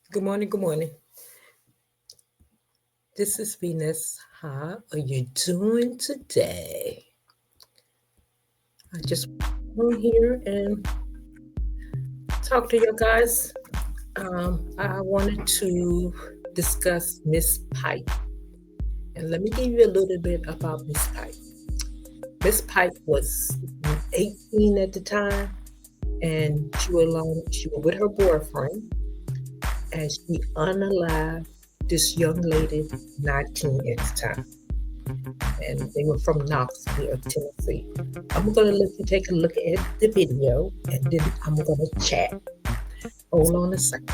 Good morning. Good morning. This is Venus. How are you doing today? I just want here and talk to you guys. I wanted to discuss Miss Pike. And let me give you a little bit about Miss Pike. Miss Pike was 18 at the time, and she was with her boyfriend, and she unalived this young lady, 19 at the time. And they were from Knoxville, Tennessee. I'm going to let you take a look at the video, and then I'm going to chat. Hold on a second.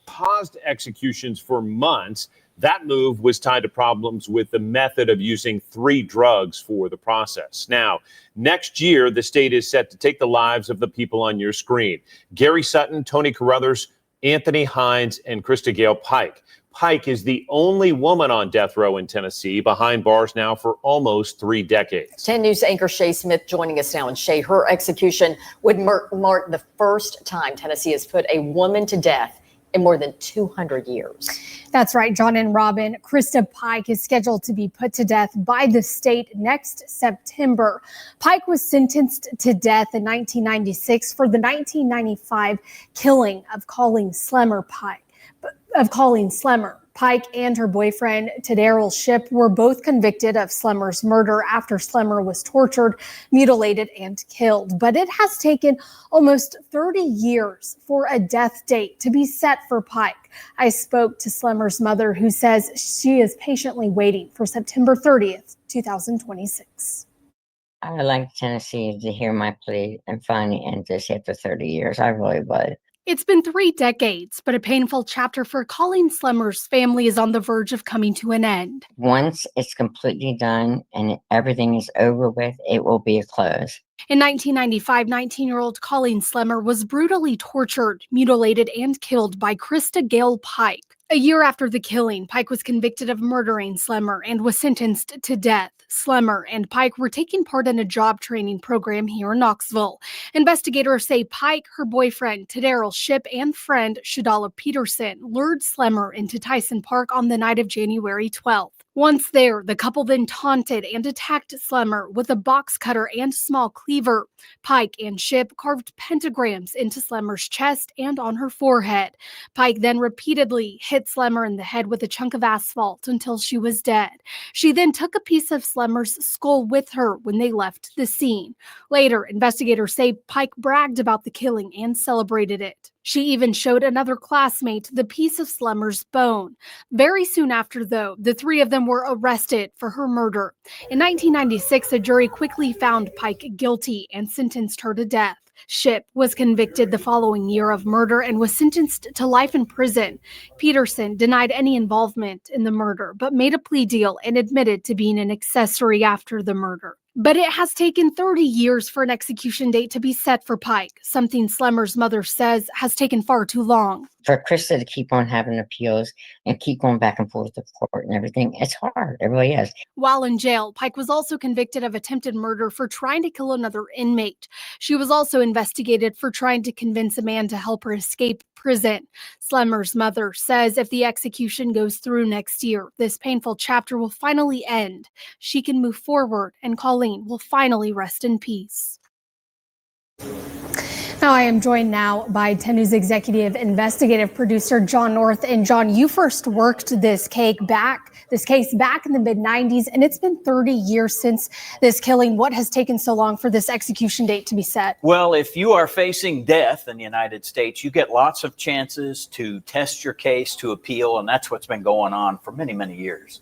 Paused executions for months. That move was tied to problems with the method of using 3 drugs for the process. Now, next year, the state is set to take the lives of the people on your screen. Gary Sutton, Tony Carruthers, Anthony Hines, and Christa Gail Pike. Pike is the only woman on death row in Tennessee, behind bars now for almost 3 decades. 10 News anchor Shay Smith joining us now. And Shay, her execution would mark the first time Tennessee has put a woman to death in more than 200 years. That's right, John and Robin. Christa Pike is scheduled to be put to death by the state next September. Pike was sentenced to death in 1996 for the 1995 killing of Colleen Slemmer. Pike and her boyfriend, Tadaryl Shipp, were both convicted of Slemmer's murder after Slemmer was tortured, mutilated, and killed. But it has taken almost 30 years for a death date to be set for Pike. I spoke to Slemmer's mother, who says she is patiently waiting for September 30th, 2026. I would like Tennessee to hear my plea and finally end this after 30 years. I really would. It's been 3 decades, but a painful chapter for Colleen Slemmer's family is on the verge of coming to an end. Once it's completely done and everything is over with, it will be a close. In 1995, 19-year-old Colleen Slemmer was brutally tortured, mutilated, and killed by Christa Gail Pike. A year after the killing, Pike was convicted of murdering Slemmer and was sentenced to death. Slemmer and Pike were taking part in a job training program here in Knoxville. Investigators say Pike, her boyfriend, Tadaryl Shipp, and friend, Shadolla Peterson, lured Slemmer into Tyson Park on the night of January 12th. Once there, the couple then taunted and attacked Slemmer with a box cutter and small cleaver. Pike and Shipp carved pentagrams into Slemmer's chest and on her forehead. Pike then repeatedly hit Slemmer in the head with a chunk of asphalt until she was dead. She then took a piece of Slemmer's skull with her when they left the scene. Later, investigators say Pike bragged about the killing and celebrated it. She even showed another classmate the piece of Slemmer's bone. Very soon after, though, the 3 of them were arrested for her murder. In 1996, a jury quickly found Pike guilty and sentenced her to death. Shipp was convicted the following year of murder and was sentenced to life in prison. Peterson denied any involvement in the murder, but made a plea deal and admitted to being an accessory after the murder. But it has taken 30 years for an execution date to be set for Pike, something Slemmer's mother says has taken far too long. For Christa to keep on having appeals and keep going back and forth to court and everything, it's hard. It really is. While in jail, Pike was also convicted of attempted murder for trying to kill another inmate. She was also investigated for trying to convince a man to help her escape prison. Slemmer's mother says if the execution goes through next year, this painful chapter will finally end. She can move forward, and Colleen will finally rest in peace. Now I am joined now by 10 News executive investigative producer John North. And John, you first worked this case back in the mid-90s, and it's been 30 years since this killing. What has taken so long for this execution date to be set? Well, if you are facing death in the United States, you get lots of chances to test your case, to appeal, and that's what's been going on for many, many years.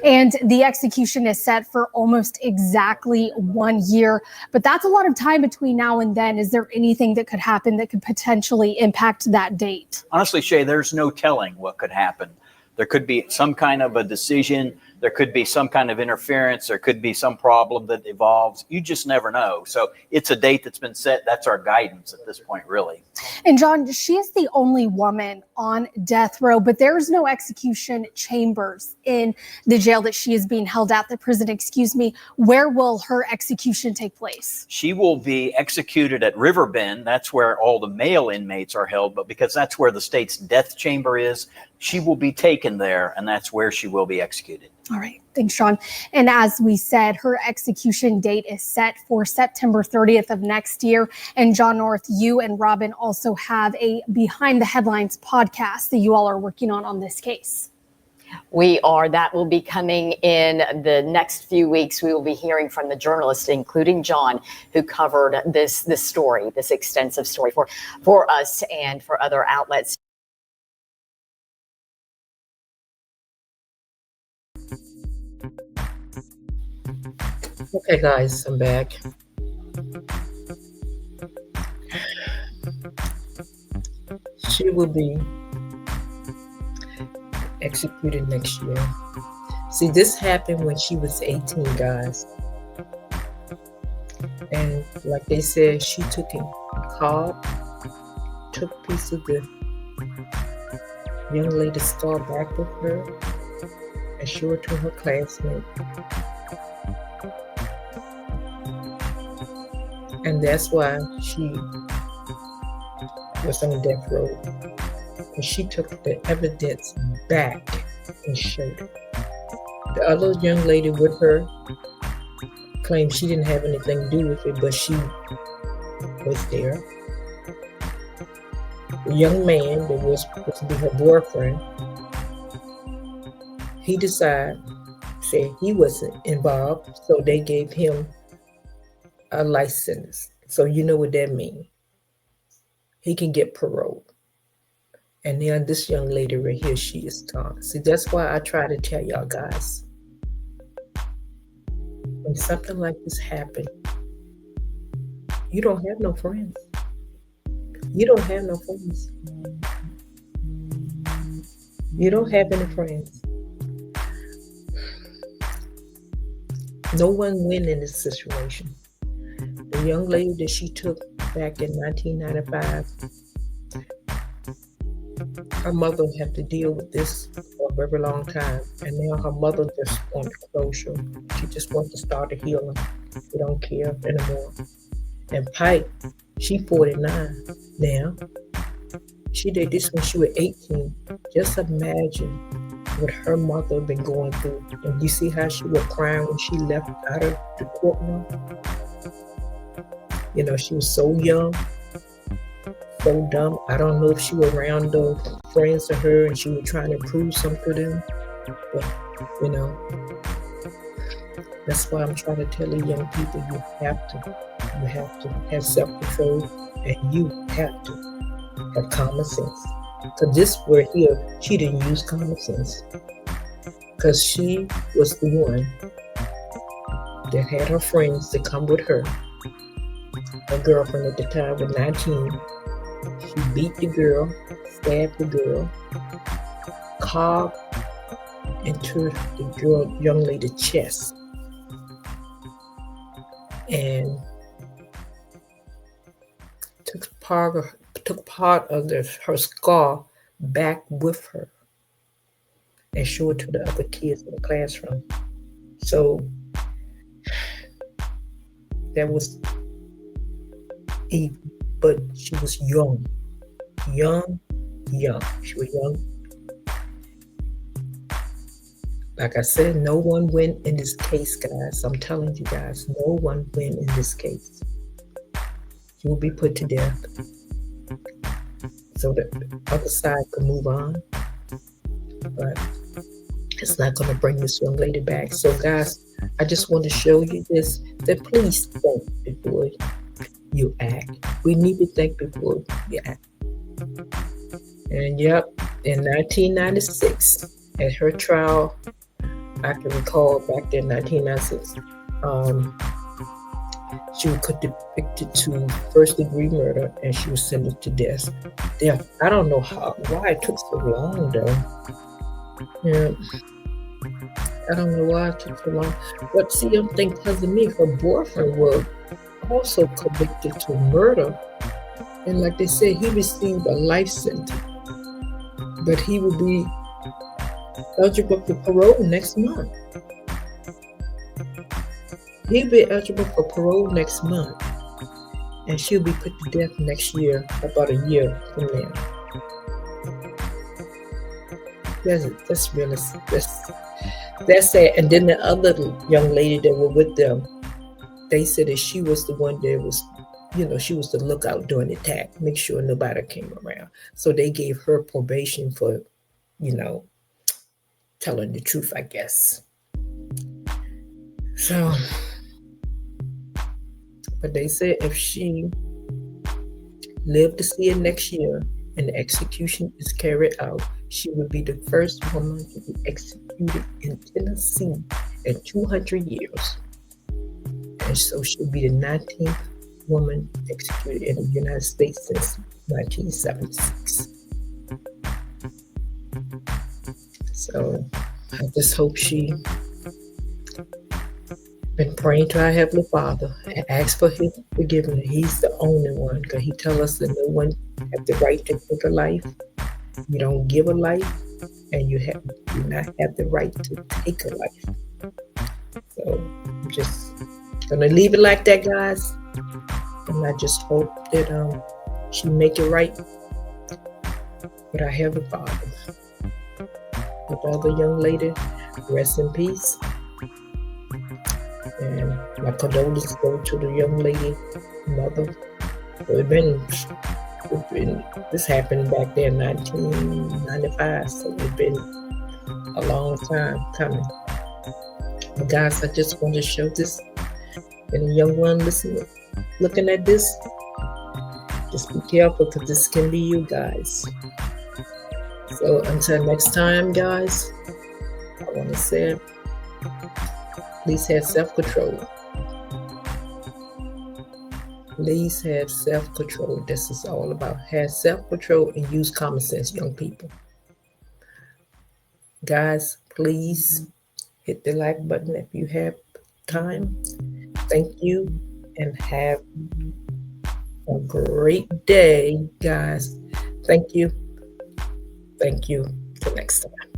And the execution is set for almost exactly 1 year. But that's a lot of time between now and then. Is there anything that could happen that could potentially impact that date? Honestly, Shay, there's no telling what could happen. There could be some kind of a decision There could be some kind of interference. There could be some problem that evolves. You just never know. So it's a date that's been set. That's our guidance at this point, really. And John, she is the only woman on death row, but there's no execution chambers in the jail that she is being held at, the prison, excuse me. Where will her execution take place? She will be executed at Riverbend. That's where all the male inmates are held, but because that's where the state's death chamber is, she will be taken there, and that's where she will be executed. All right. Thanks, Sean. And as we said, her execution date is set for September 30th of next year. And John North, you and Robin also have a Behind the Headlines podcast that you all are working on this case. We are. That will be coming in the next few weeks. We will be hearing from the journalists, including John, who covered this story, this extensive story for us and for other outlets. Okay, guys, I'm back. She will be executed next year. See, this happened when she was 18, guys. And like they said, she took a card, took a piece of the young lady's skull back with her, and showed it to her classmate. And that's why she was on death row. And she took the evidence back and showed it. The other young lady with her claimed she didn't have anything to do with it, but she was there. The young man that was supposed to be her boyfriend, he said he wasn't involved, so they gave him a license. So you know what that means. He can get parole. And now this young lady right here, she is gone. See, that's why I try to tell y'all guys, when something like this happens, you don't have no friends. You don't have no friends. You don't have any friends. No one win in this situation. The young lady that she took back in 1995, her mother had to deal with this for a very long time. And now her mother just wants closure. She just wants to start a healing. She don't care anymore. And Pike, she 49 now. She did this when she was 18. Just imagine what her mother been going through. And you see how she was crying when she left out of the courtroom? You know, she was so young, so dumb. I don't know if she was around those friends of her and she was trying to prove something to them. But, you know, that's why I'm trying to tell the young people, you have to have self-control, and you have to have common sense. Because this word here, she didn't use common sense. Because she was the one that had her friends to come with her. Her girlfriend at the time was 19. She beat the girl, stabbed the girl, carved into the young lady's chest, and took part of her skull back with her and showed it to the other kids in the classroom. So that was evil, but she was young. She was young. Like I said, no one win in this case, guys. I'm telling you guys, no one win in this case. She will be put to death so that the other side can move on. But it's not going to bring this young lady back. So, guys, I just want to show you this. That please think before you act. We need to think before you act. And yep, in 1996, at her trial, I can recall back then, 1996, she was convicted to first-degree murder, and she was sentenced to death. I don't know why it took so long, though. Yeah. I don't know why it took so long. But see, I'm thinking because of me, her boyfriend was also convicted to murder. And like they said, he received a life sentence. But he will be eligible for parole next month. He'll be eligible for parole next month. And she'll be put to death next year, about a year from now. That's really, that's sad. And then the other young lady that were with them, they said that she was the one that was, she was the lookout during the attack, make sure nobody came around. So they gave her probation for, telling the truth, I guess. So, but they said if she lived to see it next year and the execution is carried out, she would be the first woman to be executed in Tennessee in 200 years. And so she'll be the 19th woman executed in the United States since 1976. So I just hope she been praying to our Heavenly Father and ask for His forgiveness. He's the only one, because He tells us that no one has the right to take a life. You don't give a life, and you do not have the right to take a life. So I'm just gonna leave it like that, guys. And I just hope that she make it right with our Heavenly Father. The other young lady, rest in peace. And my condolences go to the young lady mother. This happened back there in 1995, so it's been a long time coming. But guys, I just want to show this, and a young one looking at this, just be careful, because this can be you guys. So until next time, guys, I want to say, please have self-control. Please have self-control. This is all about. Have self-control and use common sense, young people. Guys, please hit the like button if you have time. Thank you, and have a great day, guys. Thank you. Thank you. Till next time.